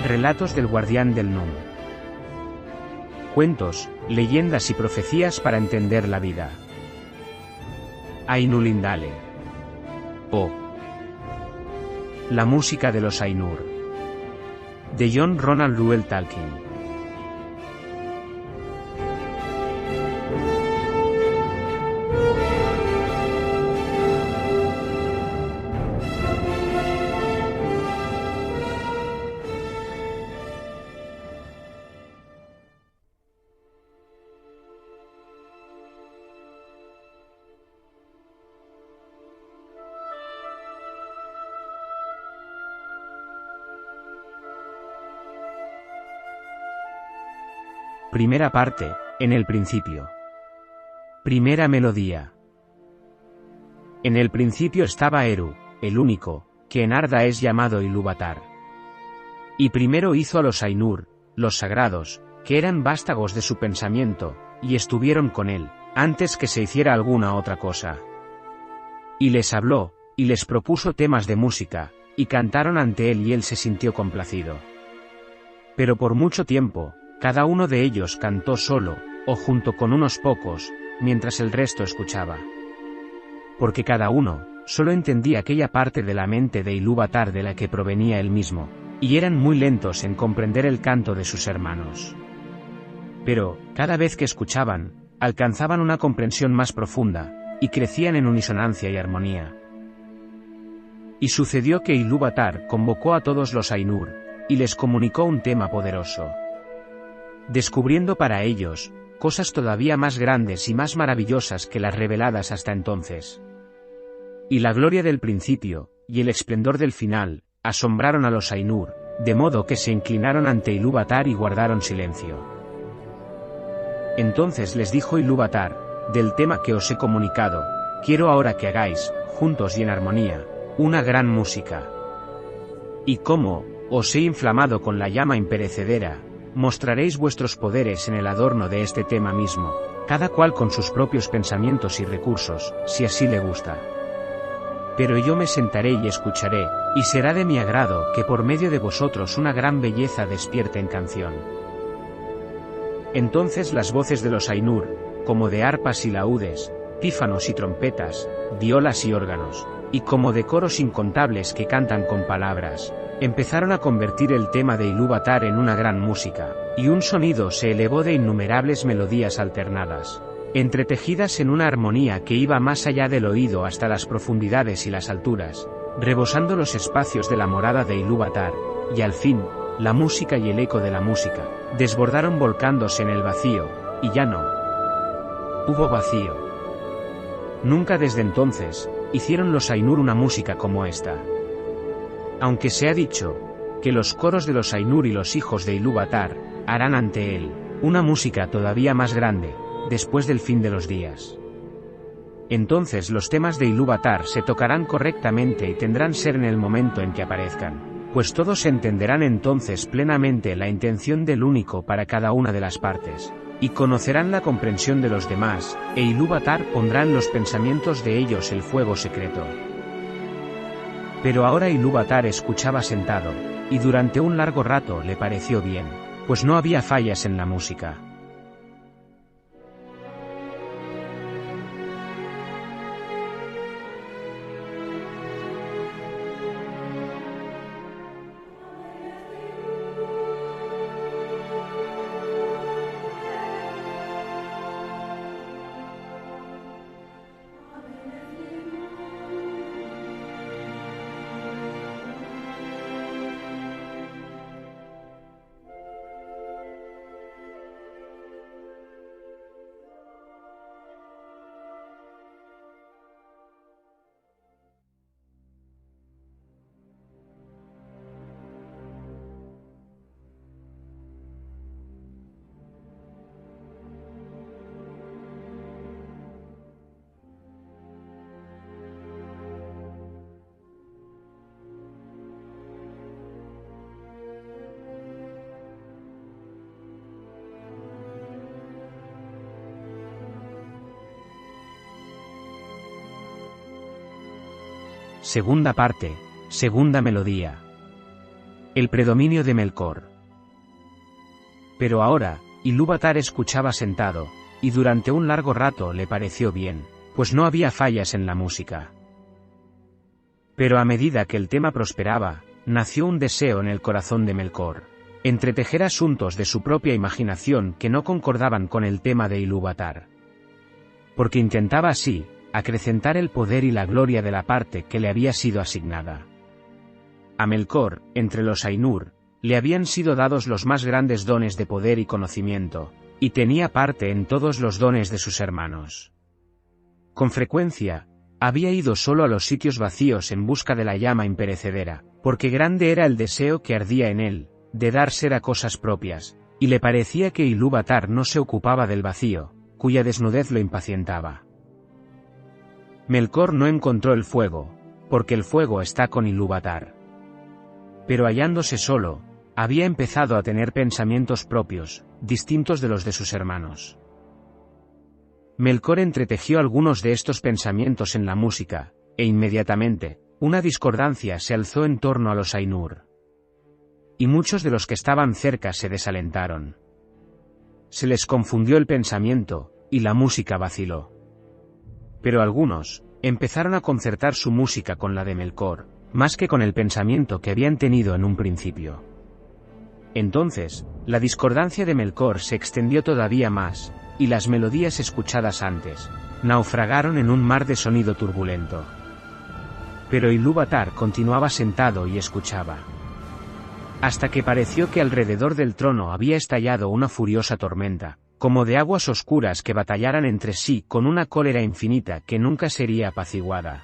Relatos del guardián del Num. Cuentos, leyendas y profecías para entender la vida. Ainulindale. O. La música de los Ainur. De John Ronald Reuel Tolkien. Primera parte, en el principio. Primera melodía. En el principio estaba Eru, el único, que en Arda es llamado Ilúvatar. Y primero hizo a los Ainur, los sagrados, que eran vástagos de su pensamiento, y estuvieron con él, antes que se hiciera alguna otra cosa. Y les habló, y les propuso temas de música, y cantaron ante él y él se sintió complacido. Pero por mucho tiempo, cada uno de ellos cantó solo, o junto con unos pocos, mientras el resto escuchaba. Porque cada uno, solo entendía aquella parte de la mente de Ilúvatar de la que provenía él mismo, y eran muy lentos en comprender el canto de sus hermanos. Pero, cada vez que escuchaban, alcanzaban una comprensión más profunda, y crecían en unisonancia y armonía. Y sucedió que Ilúvatar convocó a todos los Ainur, y les comunicó un tema poderoso, descubriendo para ellos cosas todavía más grandes y más maravillosas que las reveladas hasta entonces. Y la gloria del principio, y el esplendor del final, asombraron a los Ainur, de modo que se inclinaron ante Ilúvatar y guardaron silencio. Entonces les dijo Ilúvatar: del tema que os he comunicado, quiero ahora que hagáis, juntos y en armonía, una gran música. Y como os he inflamado con la llama imperecedera, mostraréis vuestros poderes en el adorno de este tema mismo, cada cual con sus propios pensamientos y recursos, si así le gusta. Pero yo me sentaré y escucharé, y será de mi agrado que por medio de vosotros una gran belleza despierte en canción. Entonces las voces de los Ainur, como de arpas y laúdes, pífanos y trompetas, violas y órganos, y como de coros incontables que cantan con palabras, empezaron a convertir el tema de Ilúvatar en una gran música, y un sonido se elevó de innumerables melodías alternadas, entretejidas en una armonía que iba más allá del oído hasta las profundidades y las alturas, rebosando los espacios de la morada de Ilúvatar, y al fin, la música y el eco de la música, desbordaron volcándose en el vacío, y ya no hubo vacío. Nunca desde entonces, hicieron los Ainur una música como esta. Aunque se ha dicho que los coros de los Ainur y los hijos de Ilúvatar harán ante él una música todavía más grande, después del fin de los días. Entonces los temas de Ilúvatar se tocarán correctamente y tendrán ser en el momento en que aparezcan, pues todos entenderán entonces plenamente la intención del único para cada una de las partes, y conocerán la comprensión de los demás, e Ilúvatar pondrá en los pensamientos de ellos el fuego secreto. Pero ahora Ilúvatar escuchaba sentado, y durante un largo rato le pareció bien, pues no había fallas en la música. Segunda parte, segunda melodía. el predominio de Melkor. Pero ahora, Ilúvatar escuchaba sentado, y durante un largo rato le pareció bien, pues no había fallas en la música. Pero a medida que el tema prosperaba, nació un deseo en el corazón de Melkor: entretejer asuntos de su propia imaginación que no concordaban con el tema de Ilúvatar. Porque intentaba así acrecentar el poder y la gloria de la parte que le había sido asignada. A Melkor, entre los Ainur, le habían sido dados los más grandes dones de poder y conocimiento, y tenía parte en todos los dones de sus hermanos. Con frecuencia, había ido solo a los sitios vacíos en busca de la llama imperecedera, porque grande era el deseo que ardía en él, de dar ser a cosas propias, y le parecía que Ilúvatar no se ocupaba del vacío, cuya desnudez lo impacientaba. Melkor no encontró el fuego, porque el fuego está con Ilúvatar. Pero hallándose solo, había empezado a tener pensamientos propios, distintos de los de sus hermanos. Melkor entretejió algunos de estos pensamientos en la música, e inmediatamente, una discordancia se alzó en torno a los Ainur. Y muchos de los que estaban cerca se desalentaron. Se les confundió el pensamiento, y la música vaciló. Pero algunos empezaron a concertar su música con la de Melkor, más que con el pensamiento que habían tenido en un principio. Entonces, la discordancia de Melkor se extendió todavía más, y las melodías escuchadas antes naufragaron en un mar de sonido turbulento. Pero Ilúvatar continuaba sentado y escuchaba. Hasta que pareció que alrededor del trono había estallado una furiosa tormenta, como de aguas oscuras que batallaran entre sí con una cólera infinita que nunca sería apaciguada.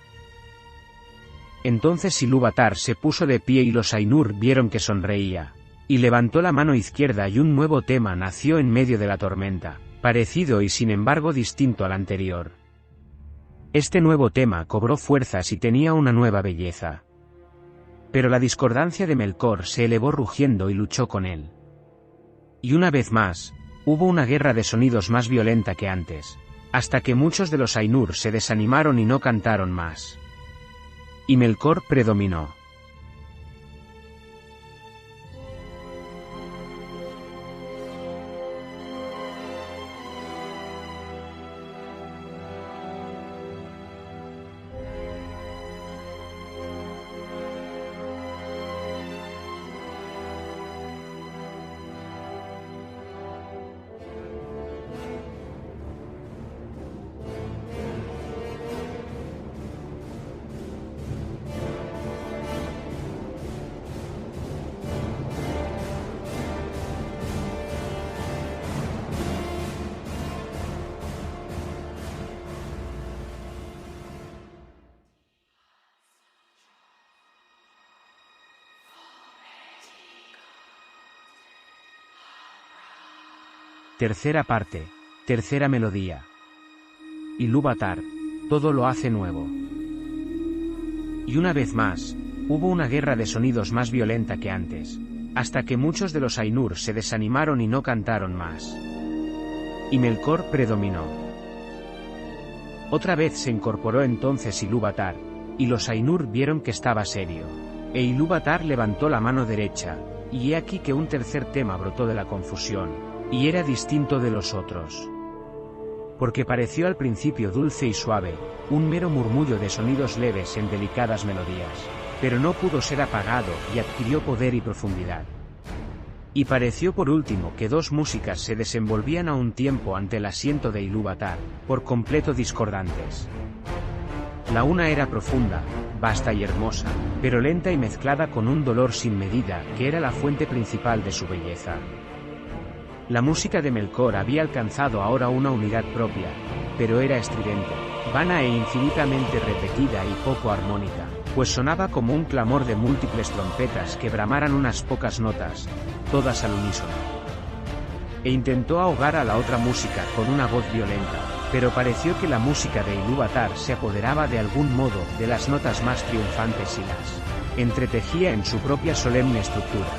Entonces Ilúvatar se puso de pie y los Ainur vieron que sonreía, y levantó la mano izquierda y un nuevo tema nació en medio de la tormenta, parecido y sin embargo distinto al anterior. Este nuevo tema cobró fuerzas y tenía una nueva belleza. Pero la discordancia de Melkor se elevó rugiendo y luchó con él. Y una vez más, hubo una guerra de sonidos más violenta que antes, hasta que muchos de los Ainur se desanimaron y no cantaron más. Y Melkor predominó. Tercera parte, tercera melodía. Ilúvatar, todo lo hace nuevo. Y una vez más, hubo una guerra de sonidos más violenta que antes, hasta que muchos de los Ainur se desanimaron y no cantaron más. Y Melkor predominó. Otra vez se incorporó entonces Ilúvatar, y los Ainur vieron que estaba serio. E Ilúvatar levantó la mano derecha, y he aquí que un tercer tema brotó de la confusión, y era distinto de los otros. Porque pareció al principio dulce y suave, un mero murmullo de sonidos leves en delicadas melodías, pero no pudo ser apagado y adquirió poder y profundidad. Y pareció por último que dos músicas se desenvolvían a un tiempo ante el asiento de Ilúvatar, por completo discordantes. La una era profunda, vasta y hermosa, pero lenta y mezclada con un dolor sin medida que era la fuente principal de su belleza. La música de Melkor había alcanzado ahora una unidad propia, pero era estridente, vana e infinitamente repetida y poco armónica, pues sonaba como un clamor de múltiples trompetas que bramaran unas pocas notas, todas al unísono. E intentó ahogar a la otra música con una voz violenta, pero pareció que la música de Ilúvatar se apoderaba de algún modo de las notas más triunfantes y las entretejía en su propia solemne estructura.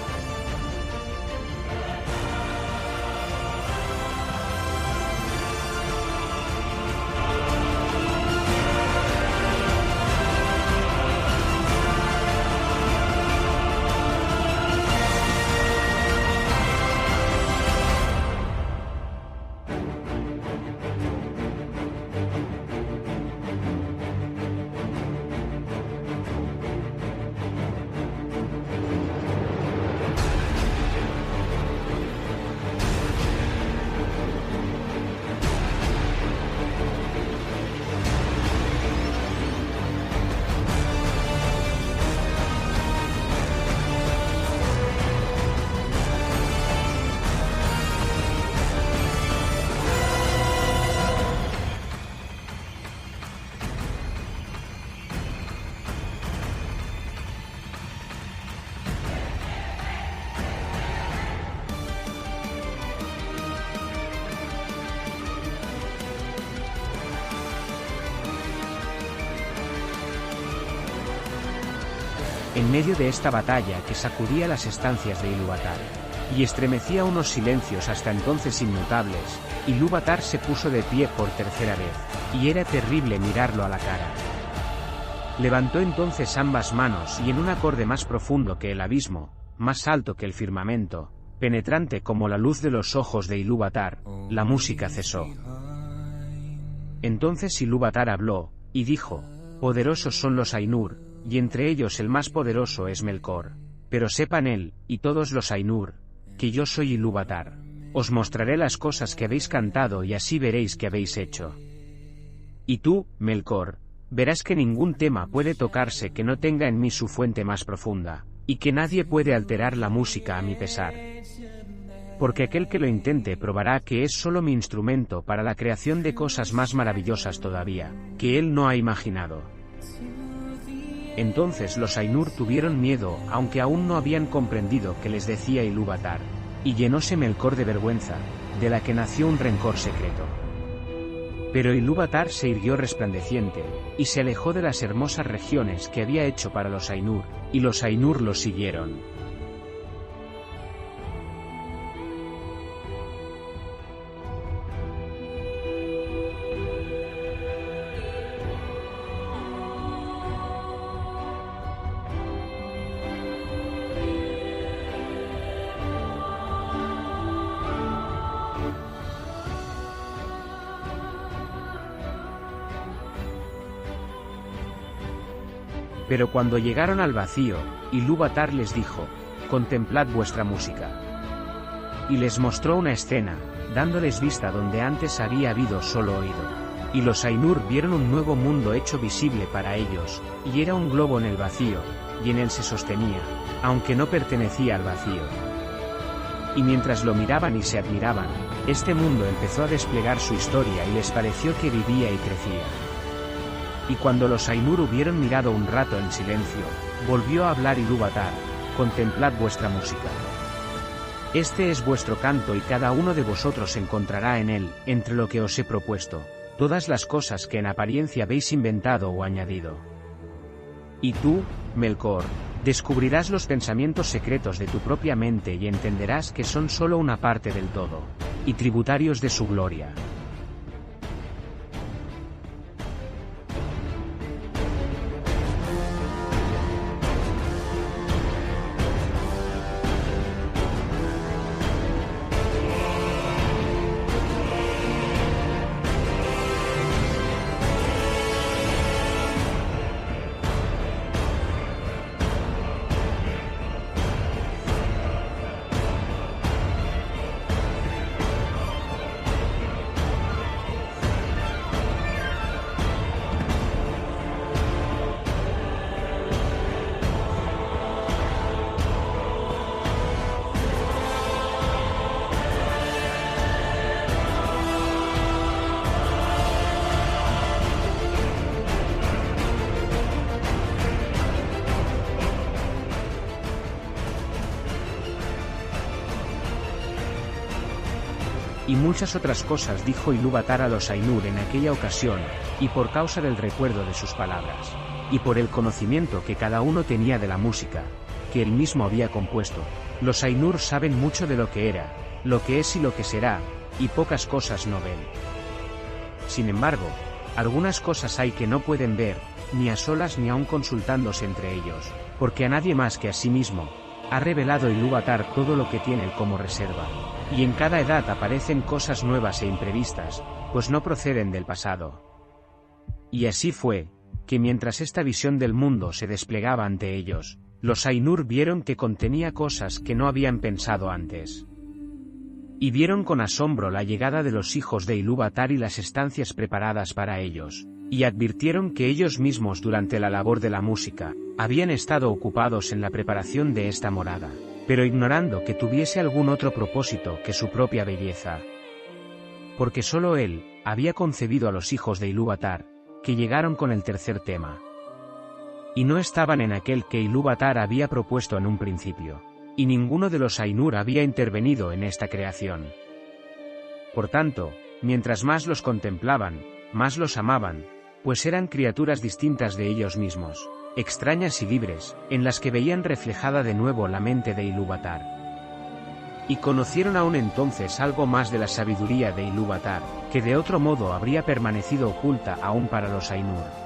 en medio de esta batalla que sacudía las estancias de Ilúvatar y estremecía unos silencios hasta entonces inmutables, Ilúvatar se puso de pie por tercera vez, y era terrible mirarlo a la cara. Levantó entonces ambas manos y en un acorde más profundo que el abismo, más alto que el firmamento, penetrante como la luz de los ojos de Ilúvatar, la música cesó. Entonces Ilúvatar habló, y dijo: poderosos son los Ainur, y entre ellos el más poderoso es Melkor. Pero sepan él, y todos los Ainur, que yo soy Ilúvatar. Os mostraré las cosas que habéis cantado y así veréis que habéis hecho. Y tú, Melkor, verás que ningún tema puede tocarse que no tenga en mí su fuente más profunda, y que nadie puede alterar la música a mi pesar. Porque aquel que lo intente probará que es solo mi instrumento para la creación de cosas más maravillosas todavía, que él no ha imaginado. Entonces los Ainur tuvieron miedo, aunque aún no habían comprendido qué les decía Ilúvatar, y llenóse Melkor de vergüenza, de la que nació un rencor secreto. Pero Ilúvatar se irguió resplandeciente, y se alejó de las hermosas regiones que había hecho para los Ainur, y los Ainur lo siguieron. Pero cuando llegaron al vacío, Ilúvatar les dijo: contemplad vuestra música. Y les mostró una escena, dándoles vista donde antes había habido solo oído. Y los Ainur vieron un nuevo mundo hecho visible para ellos, y era un globo en el vacío, y en él se sostenía, aunque no pertenecía al vacío. Y mientras lo miraban y se admiraban, este mundo empezó a desplegar su historia y les pareció que vivía y crecía. Y cuando los Ainur hubieron mirado un rato en silencio, volvió a hablar Ilúvatar: contemplad vuestra música. Este es vuestro canto y cada uno de vosotros encontrará en él, entre lo que os he propuesto, todas las cosas que en apariencia habéis inventado o añadido. Y tú, Melkor, descubrirás los pensamientos secretos de tu propia mente y entenderás que son solo una parte del todo, y tributarios de su gloria. Y muchas otras cosas dijo Ilúvatar a los Ainur en aquella ocasión, y por causa del recuerdo de sus palabras, y por el conocimiento que cada uno tenía de la música, que él mismo había compuesto, los Ainur saben mucho de lo que era, lo que es y lo que será, y pocas cosas no ven. Sin embargo, algunas cosas hay que no pueden ver, ni a solas ni aun consultándose entre ellos, porque a nadie más que a sí mismo ha revelado Ilúvatar todo lo que tiene como reserva. Y en cada edad aparecen cosas nuevas e imprevistas, pues no proceden del pasado. Y así fue, que mientras esta visión del mundo se desplegaba ante ellos, los Ainur vieron que contenía cosas que no habían pensado antes. Y vieron con asombro la llegada de los hijos de Ilúvatar y las estancias preparadas para ellos, y advirtieron que ellos mismos durante la labor de la música, habían estado ocupados en la preparación de esta morada, pero ignorando que tuviese algún otro propósito que su propia belleza. Porque solo él había concebido a los hijos de Ilúvatar, que llegaron con el tercer tema. Y no estaban en aquel que Ilúvatar había propuesto en un principio, y ninguno de los Ainur había intervenido en esta creación. Por tanto, mientras más los contemplaban, más los amaban, pues eran criaturas distintas de ellos mismos, extrañas y libres, en las que veían reflejada de nuevo la mente de Ilúvatar. Y conocieron aún entonces algo más de la sabiduría de Ilúvatar, que de otro modo habría permanecido oculta aún para los Ainur.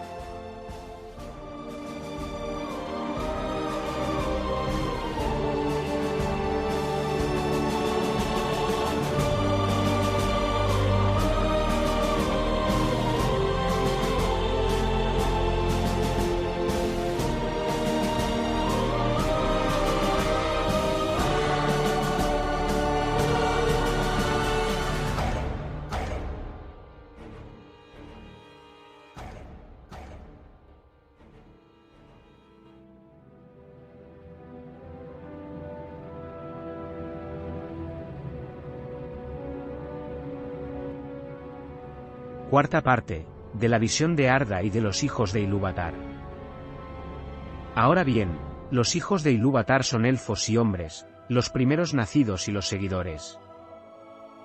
Cuarta parte, de la visión de Arda y de los hijos de Ilúvatar. Ahora bien, los hijos de Ilúvatar son elfos y hombres, los primeros nacidos y los seguidores.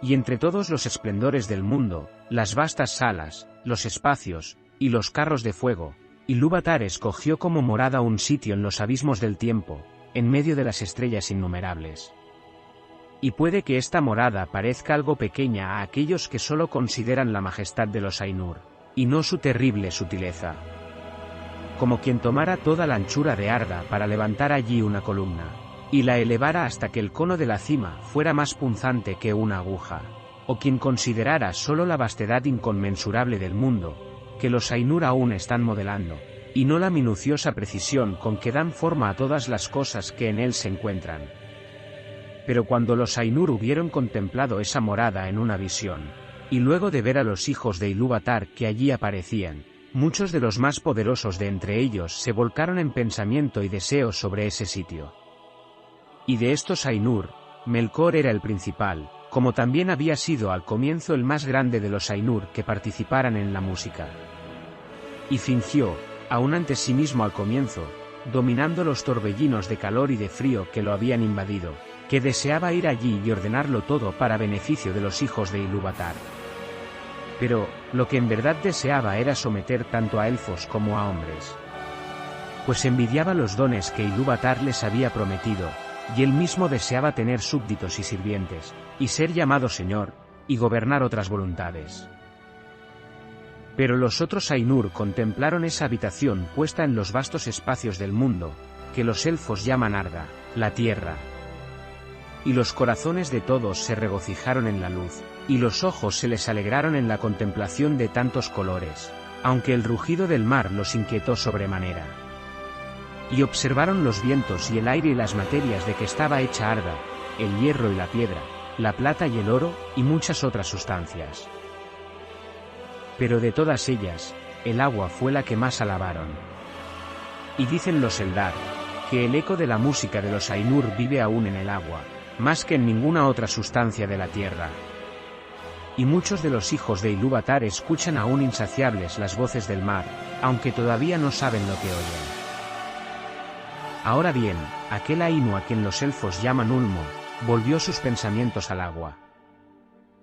Y entre todos los esplendores del mundo, las vastas salas, los espacios, y los carros de fuego, Ilúvatar escogió como morada un sitio en los abismos del tiempo, en medio de las estrellas innumerables. Y puede que esta morada parezca algo pequeña a aquellos que solo consideran la majestad de los Ainur, y no su terrible sutileza. Como quien tomara toda la anchura de Arda para levantar allí una columna, y la elevara hasta que el cono de la cima fuera más punzante que una aguja, o quien considerara solo la vastedad inconmensurable del mundo, que los Ainur aún están modelando, y no la minuciosa precisión con que dan forma a todas las cosas que en él se encuentran. Pero cuando los Ainur hubieron contemplado esa morada en una visión, y luego de ver a los hijos de Ilúvatar que allí aparecían, muchos de los más poderosos de entre ellos se volcaron en pensamiento y deseo sobre ese sitio. Y de estos Ainur, Melkor era el principal, como también había sido al comienzo el más grande de los Ainur que participaran en la música. Y fingió, aún ante sí mismo al comienzo, dominando los torbellinos de calor y de frío que lo habían invadido, que deseaba ir allí y ordenarlo todo para beneficio de los hijos de Ilúvatar. Pero, lo que en verdad deseaba era someter tanto a elfos como a hombres. Pues envidiaba los dones que Ilúvatar les había prometido, y él mismo deseaba tener súbditos y sirvientes, y ser llamado Señor, y gobernar otras voluntades. Pero los otros Ainur contemplaron esa habitación puesta en los vastos espacios del mundo, que los elfos llaman Arda, la tierra. Y los corazones de todos se regocijaron en la luz, y los ojos se les alegraron en la contemplación de tantos colores, aunque el rugido del mar los inquietó sobremanera. Y observaron los vientos y el aire y las materias de que estaba hecha Arda, el hierro y la piedra, la plata y el oro, y muchas otras sustancias. Pero de todas ellas, el agua fue la que más alabaron. Y dicen los Eldar, que el eco de la música de los Ainur vive aún en el agua, más que en ninguna otra sustancia de la tierra. Y muchos de los hijos de Ilúvatar escuchan aún insaciables las voces del mar, aunque todavía no saben lo que oyen. Ahora bien, aquel Ainu a quien los elfos llaman Ulmo, volvió sus pensamientos al agua.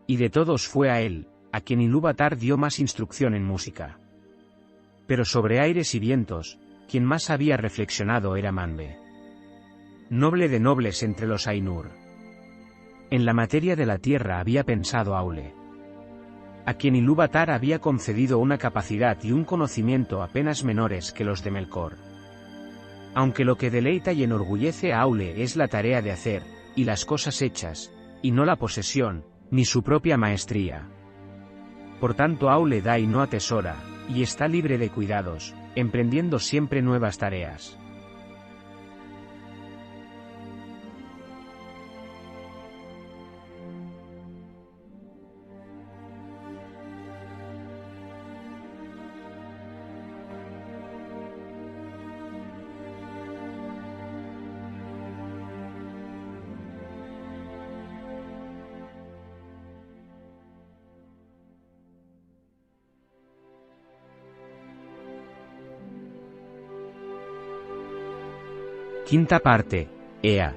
Y de todos fue a él, a quien Ilúvatar dio más instrucción en música. Pero sobre aires y vientos, quien más había reflexionado era Manbe, noble de nobles entre los Ainur. En la materia de la tierra había pensado Aule, a quien Ilúvatar había concedido una capacidad y un conocimiento apenas menores que los de Melkor. Aunque lo que deleita y enorgullece a Aule es la tarea de hacer, y las cosas hechas, y no la posesión, ni su propia maestría. Por tanto Aule da y no atesora, y está libre de cuidados, emprendiendo siempre nuevas tareas. Quinta parte, Ea.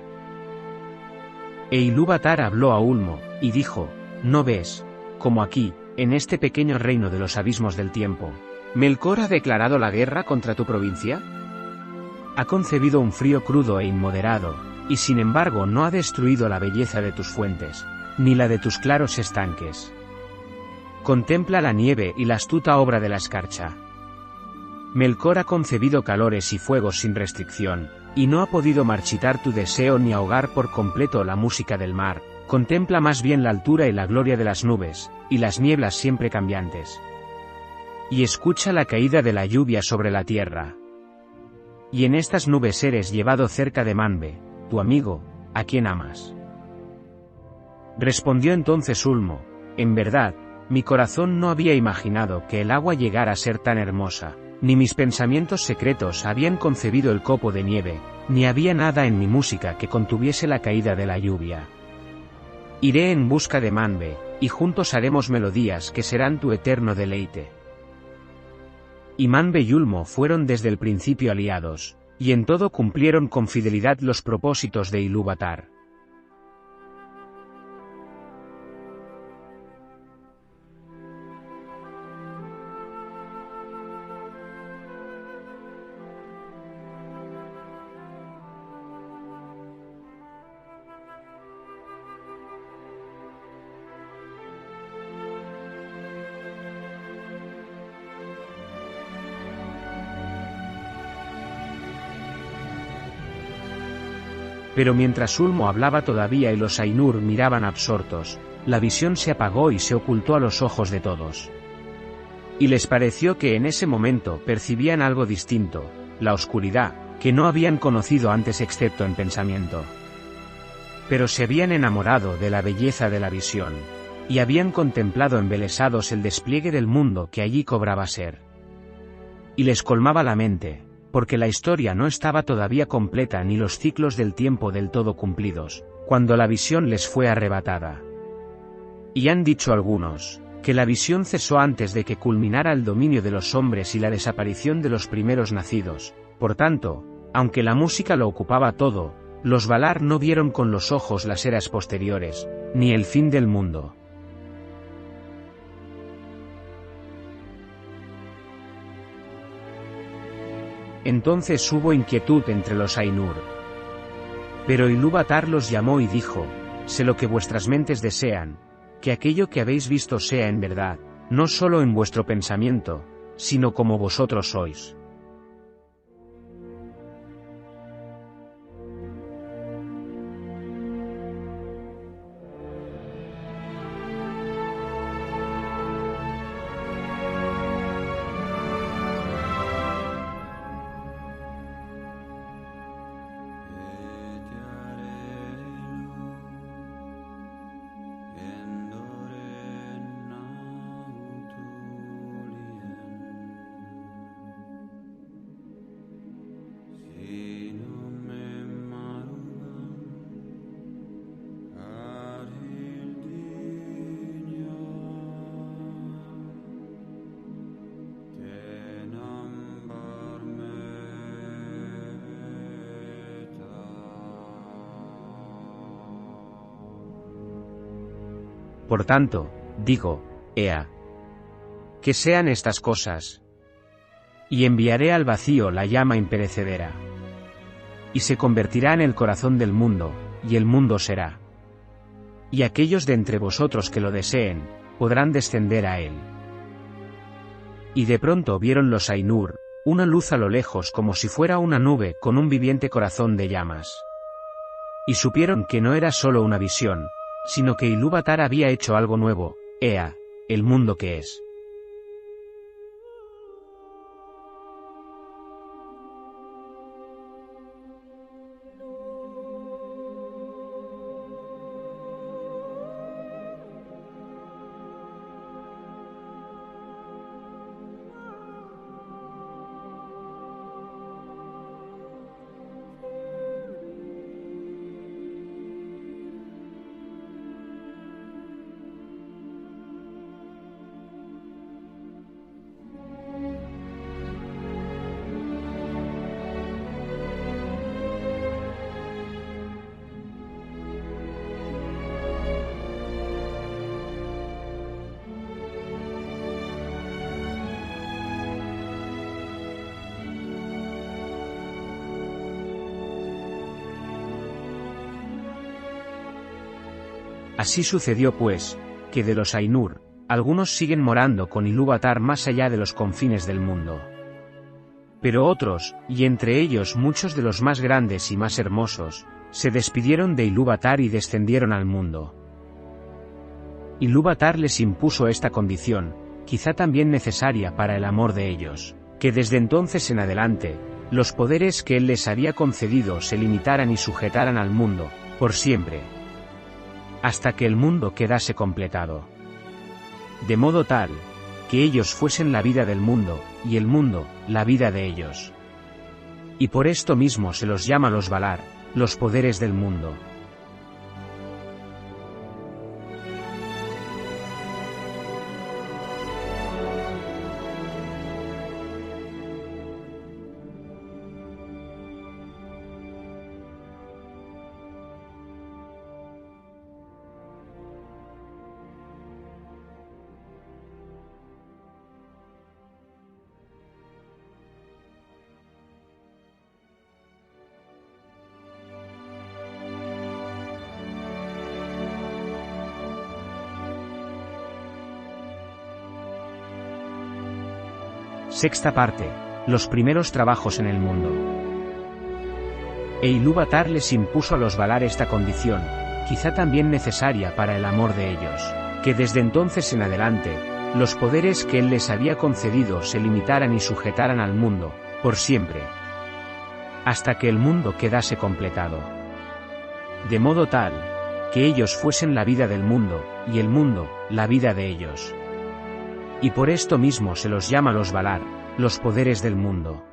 E Ilúvatar habló a Ulmo, y dijo, ¿no ves, como aquí, en este pequeño reino de los abismos del tiempo, Melkor ha declarado la guerra contra tu provincia? Ha concebido un frío crudo e inmoderado, y sin embargo no ha destruido la belleza de tus fuentes, ni la de tus claros estanques. Contempla la nieve y la astuta obra de la escarcha. Melkor ha concebido calores y fuegos sin restricción, y no ha podido marchitar tu deseo ni ahogar por completo la música del mar. Contempla más bien la altura y la gloria de las nubes, y las nieblas siempre cambiantes. Y escucha la caída de la lluvia sobre la tierra. Y en estas nubes eres llevado cerca de Manbe, tu amigo, a quien amas. Respondió entonces Ulmo: en verdad, mi corazón no había imaginado que el agua llegara a ser tan hermosa, ni mis pensamientos secretos habían concebido el copo de nieve, ni había nada en mi música que contuviese la caída de la lluvia. Iré en busca de Manbe, y juntos haremos melodías que serán tu eterno deleite. Y Manbe y Ulmo fueron desde el principio aliados, y en todo cumplieron con fidelidad los propósitos de Ilúvatar. Pero mientras Ulmo hablaba todavía y los Ainur miraban absortos, la visión se apagó y se ocultó a los ojos de todos. Y les pareció que en ese momento percibían algo distinto, la oscuridad, que no habían conocido antes excepto en pensamiento. Pero se habían enamorado de la belleza de la visión, y habían contemplado embelesados el despliegue del mundo que allí cobraba ser. Y les colmaba la mente, porque la historia no estaba todavía completa ni los ciclos del tiempo del todo cumplidos, cuando la visión les fue arrebatada. Y han dicho algunos, que la visión cesó antes de que culminara el dominio de los hombres y la desaparición de los primeros nacidos. Por tanto, aunque la música lo ocupaba todo, los Valar no vieron con los ojos las eras posteriores, ni el fin del mundo. Entonces hubo inquietud entre los Ainur. Pero Ilúvatar los llamó y dijo: sé lo que vuestras mentes desean, que aquello que habéis visto sea en verdad, no solo en vuestro pensamiento, sino como vosotros sois. Por tanto, digo, Ea, que sean estas cosas. Y enviaré al vacío la llama imperecedera. Y se convertirá en el corazón del mundo, y el mundo será. Y aquellos de entre vosotros que lo deseen, podrán descender a él. Y de pronto vieron los Ainur, una luz a lo lejos como si fuera una nube con un viviente corazón de llamas. Y supieron que no era solo una visión, sino que Ilúvatar había hecho algo nuevo, Ea, el mundo que es. Así sucedió pues, que de los Ainur, algunos siguen morando con Ilúvatar más allá de los confines del mundo. Pero otros, y entre ellos muchos de los más grandes y más hermosos, se despidieron de Ilúvatar y descendieron al mundo. Ilúvatar les impuso esta condición, quizá también necesaria para el amor de ellos, que desde entonces en adelante, los poderes que él les había concedido se limitaran y sujetaran al mundo, por siempre, hasta que el mundo quedase completado. De modo tal, que ellos fuesen la vida del mundo, y el mundo, la vida de ellos. Y por esto mismo se los llama los Valar, los poderes del mundo. Sexta parte. Los primeros trabajos en el mundo. E Ilúvatar les impuso a los Valar esta condición, quizá también necesaria para el amor de ellos, que desde entonces en adelante, los poderes que él les había concedido se limitaran y sujetaran al mundo, por siempre, hasta que el mundo quedase completado. De modo tal, que ellos fuesen la vida del mundo, y el mundo, la vida de ellos. Y por esto mismo se los llama los Valar, los poderes del mundo.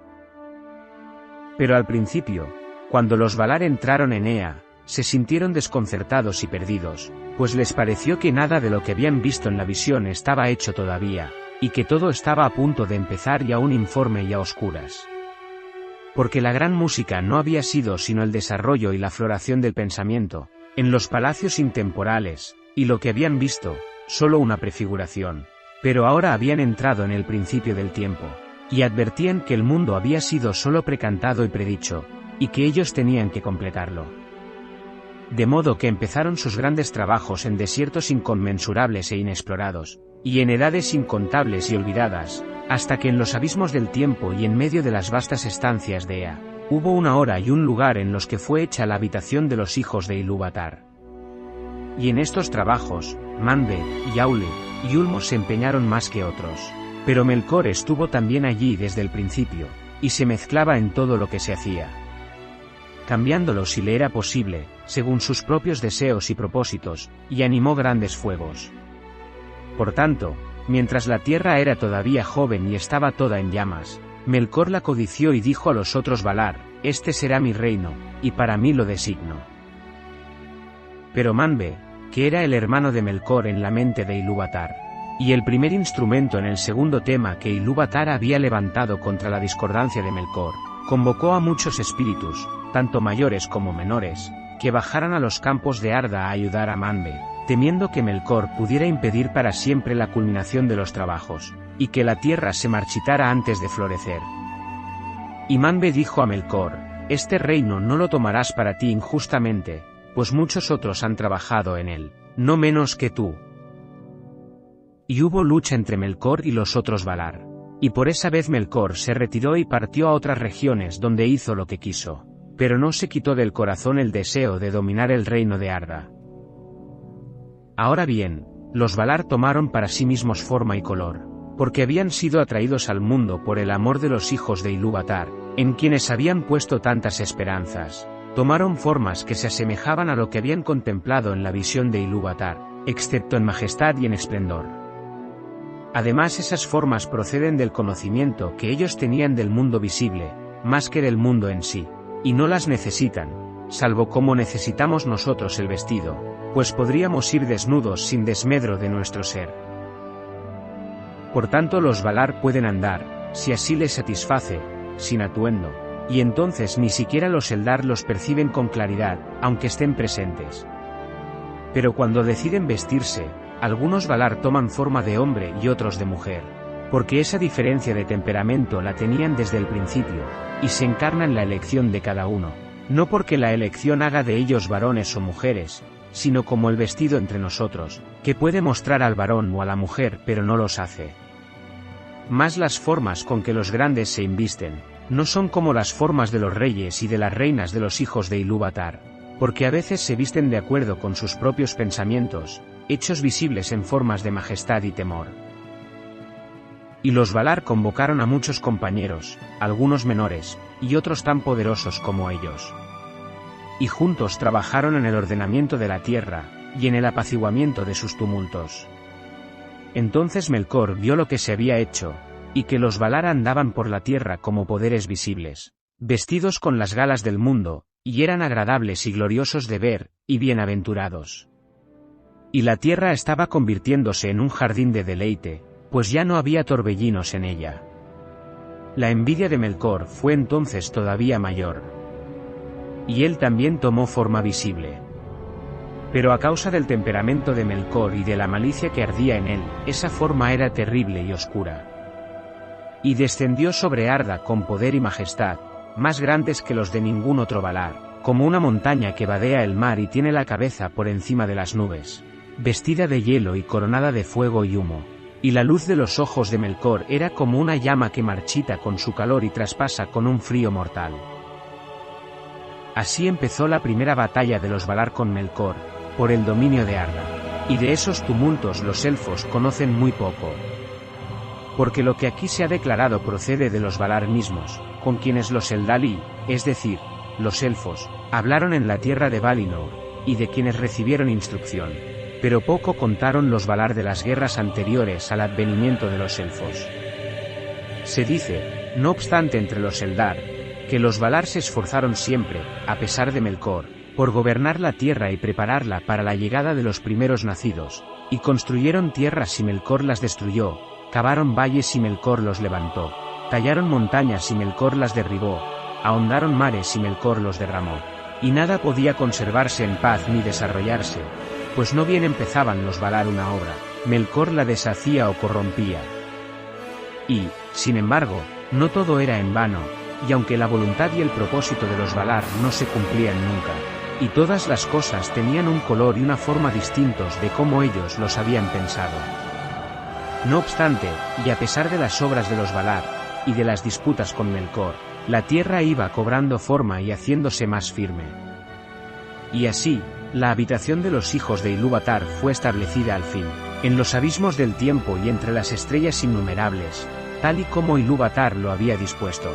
Pero al principio, cuando los Valar entraron en Ea, se sintieron desconcertados y perdidos, pues les pareció que nada de lo que habían visto en la visión estaba hecho todavía, y que todo estaba a punto de empezar y aún informe y a oscuras. Porque la gran música no había sido sino el desarrollo y la floración del pensamiento, en los palacios intemporales, y lo que habían visto, solo una prefiguración. Pero ahora habían entrado en el principio del tiempo, y advertían que el mundo había sido solo precantado y predicho, y que ellos tenían que completarlo. De modo que empezaron sus grandes trabajos en desiertos inconmensurables e inexplorados, y en edades incontables y olvidadas, hasta que en los abismos del tiempo y en medio de las vastas estancias de Ea, hubo una hora y un lugar en los que fue hecha la habitación de los hijos de Ilúvatar. Y en estos trabajos, Manbe, y Aule, y Ulmo se empeñaron más que otros. Pero Melkor estuvo también allí desde el principio, y se mezclaba en todo lo que se hacía, cambiándolo si le era posible, según sus propios deseos y propósitos, y animó grandes fuegos. Por tanto, mientras la tierra era todavía joven y estaba toda en llamas, Melkor la codició y dijo a los otros Valar: «Este será mi reino, y para mí lo designo». Pero Manbe, que era el hermano de Melkor en la mente de Ilúvatar, y el primer instrumento en el segundo tema que Ilúvatar había levantado contra la discordancia de Melkor, convocó a muchos espíritus, tanto mayores como menores, que bajaran a los campos de Arda a ayudar a Manbe, temiendo que Melkor pudiera impedir para siempre la culminación de los trabajos, y que la tierra se marchitara antes de florecer. Y Manbe dijo a Melkor: «Este reino no lo tomarás para ti injustamente, pues muchos otros han trabajado en él, no menos que tú». Y hubo lucha entre Melkor y los otros Valar. Y por esa vez Melkor se retiró y partió a otras regiones donde hizo lo que quiso, pero no se quitó del corazón el deseo de dominar el reino de Arda. Ahora bien, los Valar tomaron para sí mismos forma y color, porque habían sido atraídos al mundo por el amor de los hijos de Ilúvatar, en quienes habían puesto tantas esperanzas. Tomaron formas que se asemejaban a lo que habían contemplado en la visión de Ilúvatar, excepto en majestad y en esplendor. Además, esas formas proceden del conocimiento que ellos tenían del mundo visible, más que del mundo en sí, y no las necesitan, salvo como necesitamos nosotros el vestido, pues podríamos ir desnudos sin desmedro de nuestro ser. Por tanto, los Valar pueden andar, si así les satisface, sin atuendo, y entonces ni siquiera los Eldar los perciben con claridad, aunque estén presentes. Pero cuando deciden vestirse, algunos Valar toman forma de hombre y otros de mujer, porque esa diferencia de temperamento la tenían desde el principio, y se encarna en la elección de cada uno, no porque la elección haga de ellos varones o mujeres, sino como el vestido entre nosotros, que puede mostrar al varón o a la mujer pero no los hace. Mas las formas con que los grandes se invisten, no son como las formas de los reyes y de las reinas de los hijos de Ilúvatar, porque a veces se visten de acuerdo con sus propios pensamientos, hechos visibles en formas de majestad y temor. Y los Valar convocaron a muchos compañeros, algunos menores, y otros tan poderosos como ellos. Y juntos trabajaron en el ordenamiento de la tierra, y en el apaciguamiento de sus tumultos. Entonces Melkor vio lo que se había hecho, y que los Valar andaban por la tierra como poderes visibles, vestidos con las galas del mundo, y eran agradables y gloriosos de ver, y bienaventurados. Y la tierra estaba convirtiéndose en un jardín de deleite, pues ya no había torbellinos en ella. La envidia de Melkor fue entonces todavía mayor. Y él también tomó forma visible. Pero a causa del temperamento de Melkor y de la malicia que ardía en él, esa forma era terrible y oscura. Y descendió sobre Arda con poder y majestad, más grandes que los de ningún otro Valar, como una montaña que vadea el mar y tiene la cabeza por encima de las nubes, vestida de hielo y coronada de fuego y humo. Y la luz de los ojos de Melkor era como una llama que marchita con su calor y traspasa con un frío mortal. Así empezó la primera batalla de los Valar con Melkor, por el dominio de Arda. Y de esos tumultos los elfos conocen muy poco. Porque lo que aquí se ha declarado procede de los Valar mismos, con quienes los Eldali, es decir, los elfos, hablaron en la tierra de Valinor, y de quienes recibieron instrucción. Pero poco contaron los Valar de las guerras anteriores al advenimiento de los elfos. Se dice, no obstante entre los Eldar, que los Valar se esforzaron siempre, a pesar de Melkor, por gobernar la tierra y prepararla para la llegada de los primeros nacidos, y construyeron tierras y Melkor las destruyó, cavaron valles y Melkor los levantó, tallaron montañas y Melkor las derribó, ahondaron mares y Melkor los derramó, y nada podía conservarse en paz ni desarrollarse, pues no bien empezaban los Valar una obra, Melkor la deshacía o corrompía. Y, sin embargo, no todo era en vano, y aunque la voluntad y el propósito de los Valar no se cumplían nunca, y todas las cosas tenían un color y una forma distintos de cómo ellos los habían pensado. No obstante, y a pesar de las obras de los Valar, y de las disputas con Melkor, la tierra iba cobrando forma y haciéndose más firme. Y así, la habitación de los hijos de Ilúvatar fue establecida al fin, en los abismos del tiempo y entre las estrellas innumerables, tal y como Ilúvatar lo había dispuesto.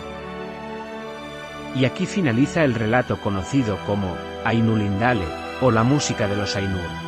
Y aquí finaliza el relato conocido como Ainulindale, o la música de los Ainur.